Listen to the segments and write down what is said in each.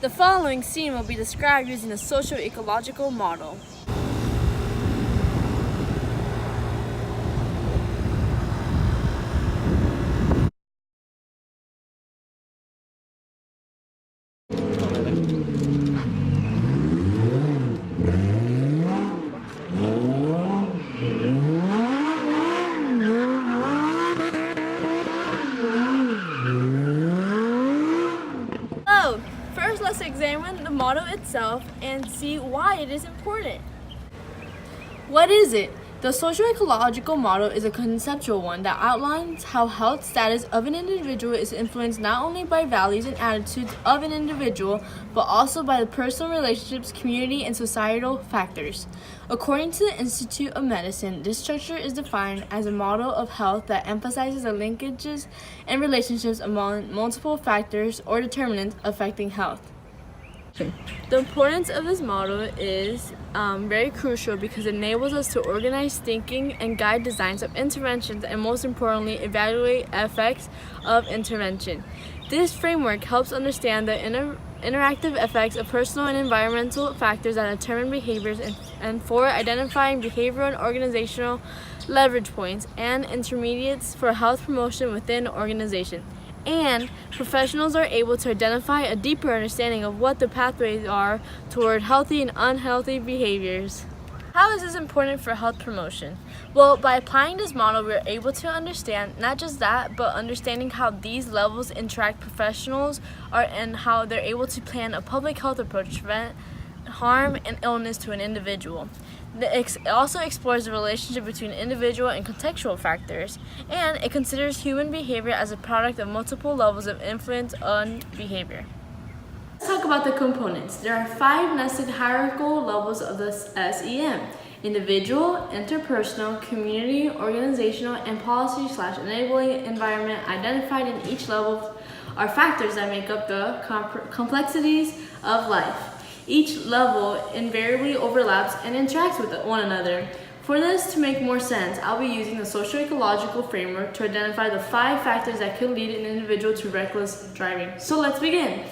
The following scene will be described using the socio-ecological model. So, first let's examine the model itself and see why it is important. What is it? The socio-ecological model is a conceptual one that outlines how health status of an individual is influenced not only by values and attitudes of an individual, but also by the personal relationships, community, and societal factors. According to the Institute of Medicine, this structure is defined as a model of health that emphasizes the linkages and relationships among multiple factors or determinants affecting health. The importance of this model is very crucial because it enables us to organize thinking and guide designs of interventions, and most importantly, evaluate effects of intervention. This framework helps understand the interactive effects of personal and environmental factors that determine behaviors, and for identifying behavioral and organizational leverage points and intermediates for health promotion within an organization. And professionals are able to identify a deeper understanding of what the pathways are toward healthy and unhealthy behaviors. How is this important for health promotion? Well, by applying this model, we're able to understand not just that, but understanding how these levels interact professionals and how they're able to plan a public health approach to prevent harm and illness to an individual. It also explores the relationship between individual and contextual factors, and it considers human behavior as a product of multiple levels of influence on behavior. Let's talk about the components. There are 5 nested hierarchical levels of the SEM: individual, interpersonal, community, organizational, and policy/enabling environment. Identified in each level are factors that make up the complexities of life. Each level invariably overlaps and interacts with one another. For this to make more sense, I'll be using the socio-ecological framework to identify the 5 factors that could lead an individual to reckless driving. So let's begin.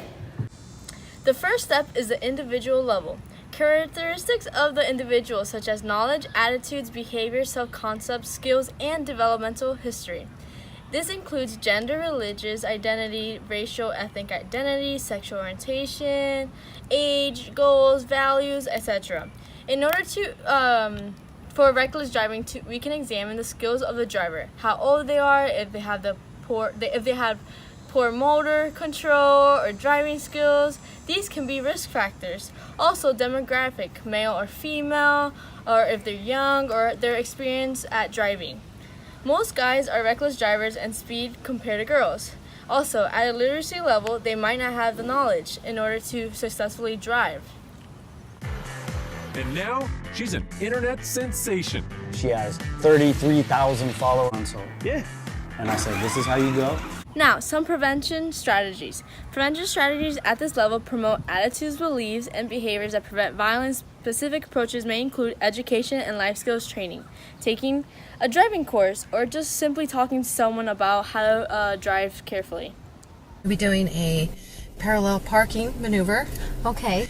The first step is the individual level. Characteristics of the individual such as knowledge, attitudes, behavior, self-concepts, skills, and developmental history. This includes gender, religious identity, racial, ethnic identity, sexual orientation, age, goals, values, etc. In order to, for reckless driving, we can examine the skills of the driver, how old they are, if they have poor motor control or driving skills. These can be risk factors. Also, demographic, male or female, or if they're young, or their experience at driving. Most guys are reckless drivers and speed compared to girls. Also, at a literacy level, they might not have the knowledge in order to successfully drive. And now, she's an internet sensation. She has 33,000 followers on social. Yeah. And I said, this is how you go? Now, some prevention strategies. Prevention strategies at this level promote attitudes, beliefs, and behaviors that prevent violence. Specific approaches may include education and life skills training, taking a driving course, or just simply talking to someone about how to drive carefully. We'll be doing a parallel parking maneuver. Okay.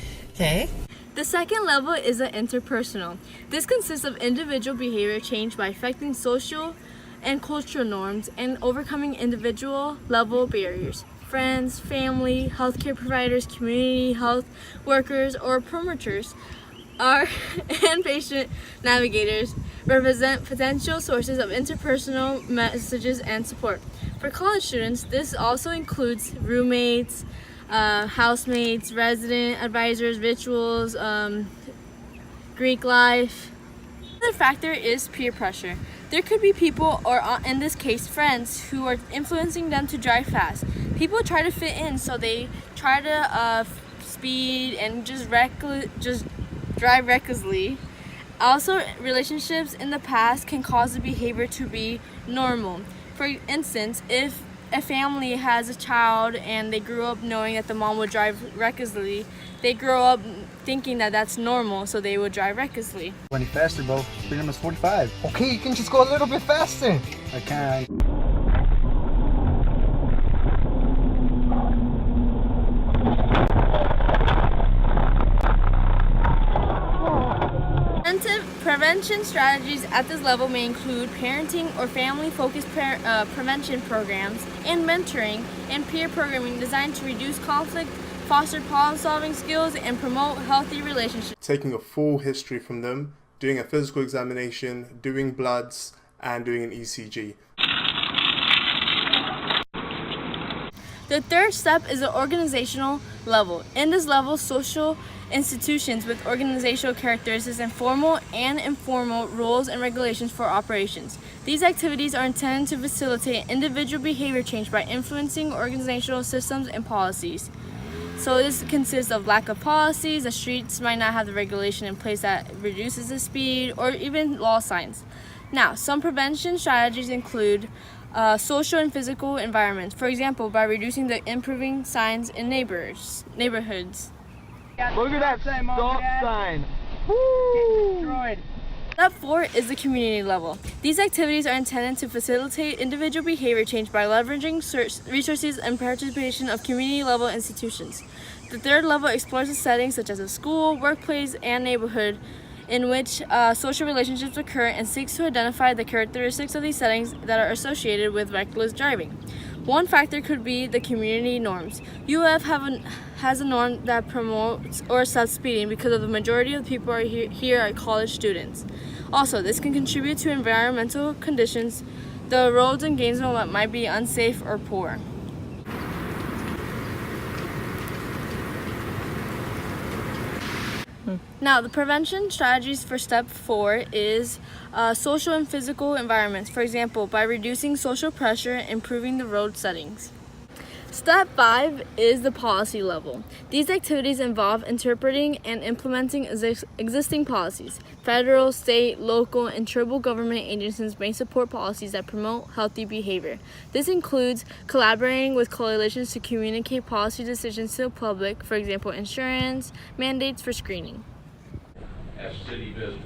The second level is the interpersonal. This consists of individual behavior change by affecting social and cultural norms and overcoming individual level barriers. Friends, family, healthcare providers, community health workers, or promoters and patient navigators represent potential sources of interpersonal messages and support. For college students, this also includes roommates, housemates, resident advisors, rituals, Greek life. Another factor is peer pressure. There could be people, or in this case friends, who are influencing them to drive fast. People try to fit in, so they try to speed and just drive recklessly. Also, relationships in the past can cause the behavior to be normal. For instance, if a family has a child and they grew up knowing that the mom would drive recklessly, they grow up thinking that that's normal, so they would drive recklessly. Any faster, bro. Speed limit's 45. Okay, you can just go a little bit faster. I can't. Prevention strategies at this level may include parenting or family-focused prevention programs and mentoring and peer programming designed to reduce conflict, foster problem-solving skills, and promote healthy relationships. Taking a full history from them, doing a physical examination, doing bloods, and doing an ECG. The third step is the organizational level. In this level, social institutions with organizational characteristics and formal and informal rules and regulations for operations. These activities are intended to facilitate individual behavior change by influencing organizational systems and policies. So this consists of lack of policies. The streets might not have the regulation in place that reduces the speed, or even law signs. Now, some prevention strategies include social and physical environments. For example, by reducing the improving signs in neighborhoods. Look at that stop sign. Woo! Step 4 is the community level. These activities are intended to facilitate individual behavior change by leveraging resources and participation of community level institutions. The third level explores the settings such as a school, workplace, and neighborhood in which social relationships occur and seeks to identify the characteristics of these settings that are associated with reckless driving. One factor could be the community norms. UF has a norm that promotes or accepts speeding because of the majority of the people here are college students. Also, this can contribute to environmental conditions. The roads in Gainesville might be unsafe or poor. Now, the prevention strategies for step 4 is social and physical environments. For example, by reducing social pressure, improving the road settings. Step 5 is the policy level. These activities involve interpreting and implementing existing policies. Federal, state, local, and tribal government agencies may support policies that promote healthy behavior. This includes collaborating with coalitions to communicate policy decisions to the public, for example, insurance, mandates for screening. As city business,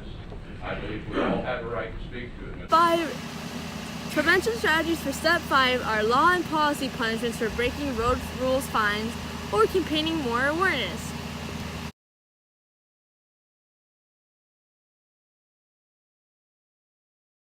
I believe we all have a right to speak to it. 5. Prevention strategies for step 5 are law and policy punishments for breaking road rules, fines, or campaigning more awareness.